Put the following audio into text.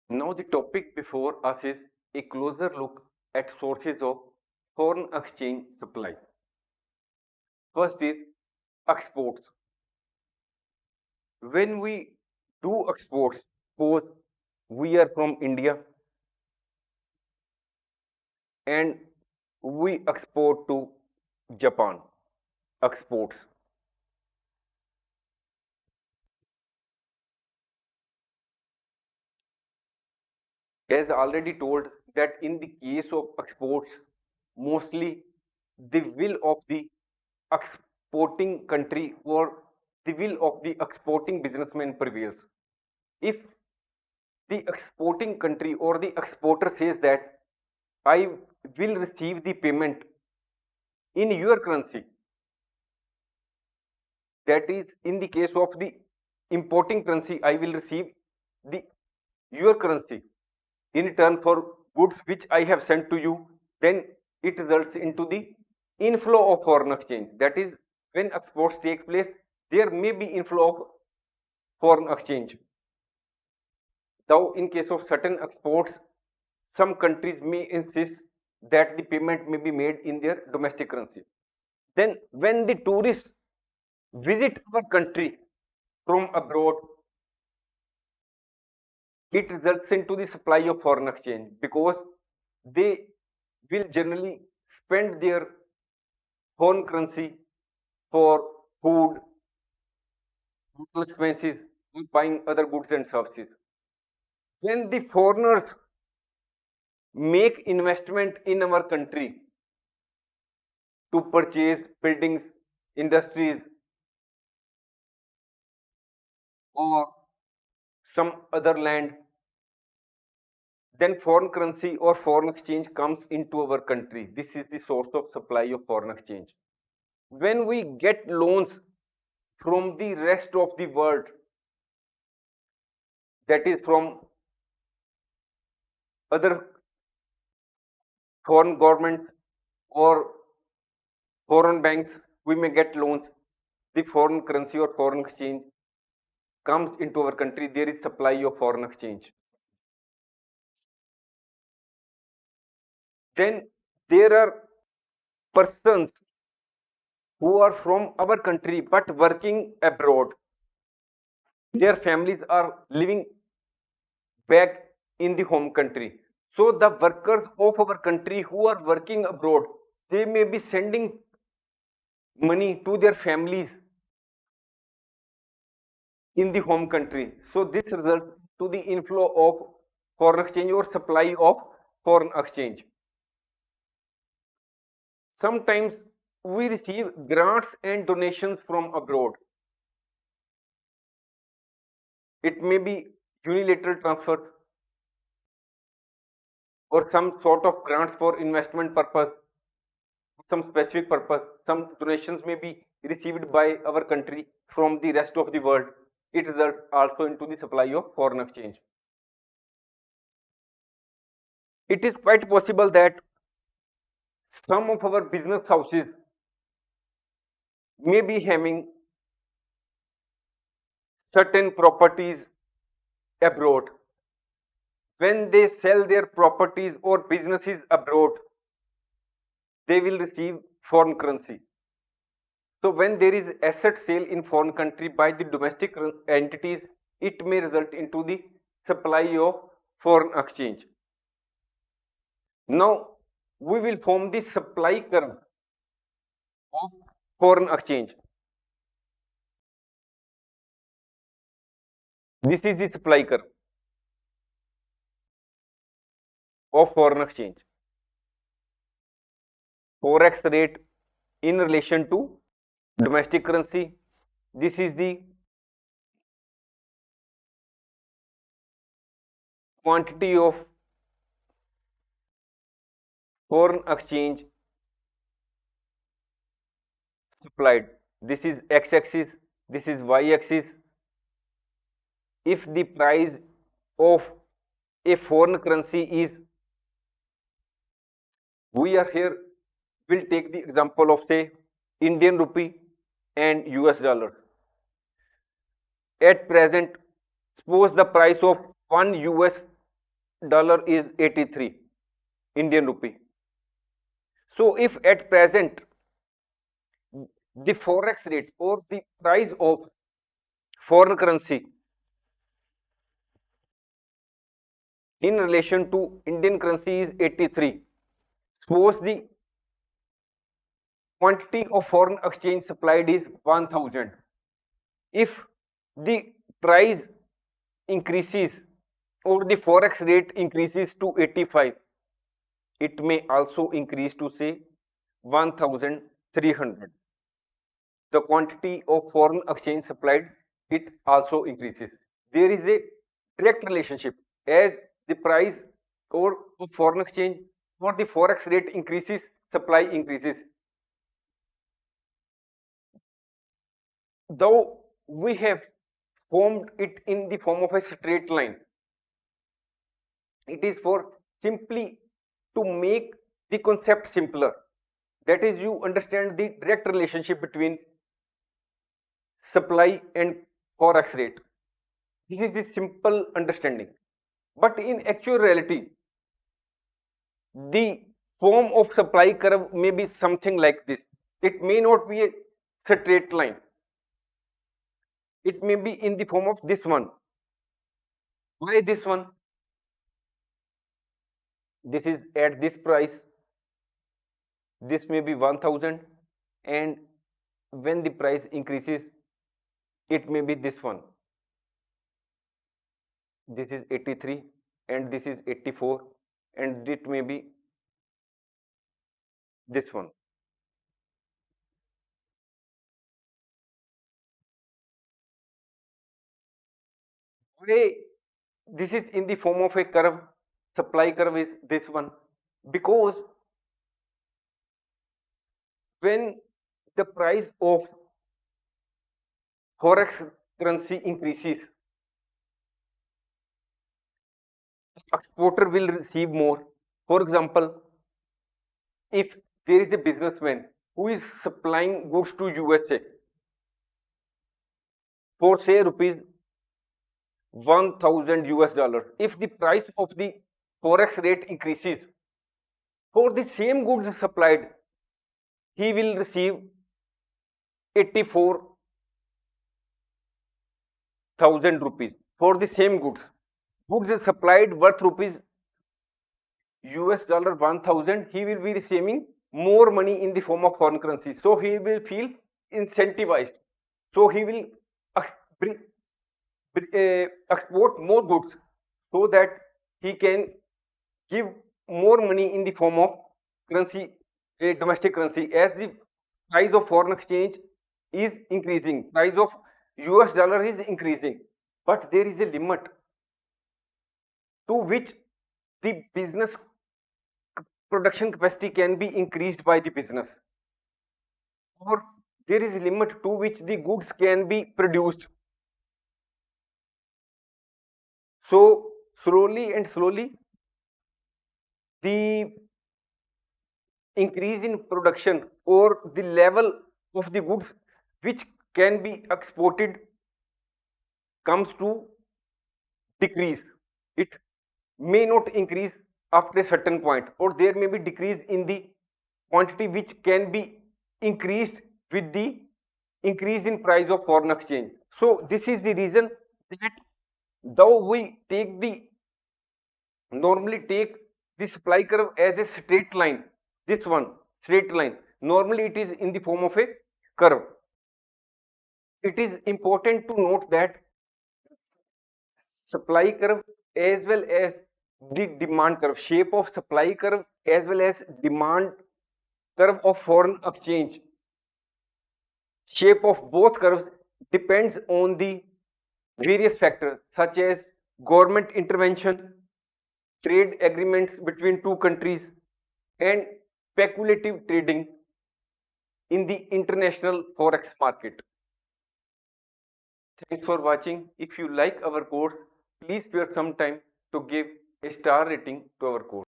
Now the topic before us is a closer look at sources of foreign exchange supply. First is exports. When we do exports, suppose we are from India and we export to Japan. Exports. As already told that in the case of exports, mostly the will of the exporting country or the will of the exporting businessman prevails. If the exporting country or the exporter says that I will receive the payment in your currency, that is in the case of the importing currency, I will receive the your currency in return for goods which I have sent to you, then it results into the inflow of foreign exchange. That is, when exports take place, there may be inflow of foreign exchange. Though in case of certain exports, some countries may insist that the payment may be made in their domestic currency. Then when the tourists visit our country from abroad, it results into the supply of foreign exchange because they will generally spend their foreign currency for food, hotel expenses, or buying other goods and services. When the foreigners make investment in our country to purchase buildings, industries, or some other land, then foreign currency or foreign exchange comes into our country. This is the source of supply of foreign exchange. When we get loans from the rest of the world, that is from other foreign governments or foreign banks, we may get loans. The foreign currency or foreign exchange comes into our country. There is supply of foreign exchange. Then there are persons who are from our country but working abroad. Their families are living back in the home country. So the workers of our country who are working abroad, they may be sending money to their families in the home country. So this results to the inflow of foreign exchange or supply of foreign exchange. Sometimes we receive grants and donations from abroad. It may be unilateral transfers or some sort of grants for investment purpose, some specific purpose. Some donations may be received by our country from the rest of the world. It results also into the supply of foreign exchange. It is quite possible that some of our business houses may be having certain properties abroad. When they sell their properties or businesses abroad, they will receive foreign currency. So when there is asset sale in foreign country by the domestic entities, it may result into the supply of foreign exchange. Now we will form the supply curve of foreign exchange. This is the supply curve of foreign exchange. Forex rate in relation to domestic currency. This is the quantity of foreign exchange supplied. This is x-axis, this is y-axis. If the price of a foreign currency is, we are here, will take the example of say Indian rupee and US dollar. At present, suppose the price of 1 US dollar is 83 Indian rupee. So if at present the forex rate or the price of foreign currency in relation to Indian currency is 83, suppose the quantity of foreign exchange supplied is 1000. If the price increases or the forex rate increases to 85, it may also increase to say 1300. The quantity of foreign exchange supplied, it also increases. There is a direct relationship. As the price or of foreign exchange or the forex rate increases, supply increases. Though we have formed it in the form of a straight line, it is for simply to make the concept simpler. That is, you understand the direct relationship between supply and forex rate. This is the simple understanding. But in actual reality, the form of supply curve may be something like this. It may not be a straight line. It may be in the form of this one. Why this one? This is at this price. This may be 1000, and when the price increases, it may be this one. This is 83 and this is 84, and it may be this one. Why this is in the form of a curve? Supply curve is this one, because when the price of forex currency increases, exporter will receive more. For example, if there is a businessman who is supplying goods to USA for say rupees 1000 US dollars, if the price of the forex rate increases, for the same goods supplied, he will receive 84,000 rupees for the same goods. Goods supplied worth rupees US dollar 1000, he will be receiving more money in the form of foreign currency. So he will feel incentivized. So he will export more goods so that he can give more money in the form of currency, a domestic currency, as the price of foreign exchange is increasing, price of US dollar is increasing. But there is a limit to which the business production capacity can be increased by the business, or there is a limit to which the goods can be produced. So slowly and slowly, the increase in production or the level of the goods which can be exported comes to decrease. It may not increase after a certain point, or there may be decrease in the quantity which can be increased with the increase in price of foreign exchange. So this is the reason that though we take the normally take the supply curve as a straight line, this one straight line, normally it is in the form of a curve. It is important to note that supply curve as well as the demand curve, shape of supply curve as well as demand curve of foreign exchange, shape of both curves depends on the various factors such as government intervention, trade agreements between two countries, and speculative trading in the international forex market. Thanks for watching. If you like our course, please spare some time to give a star rating to our course.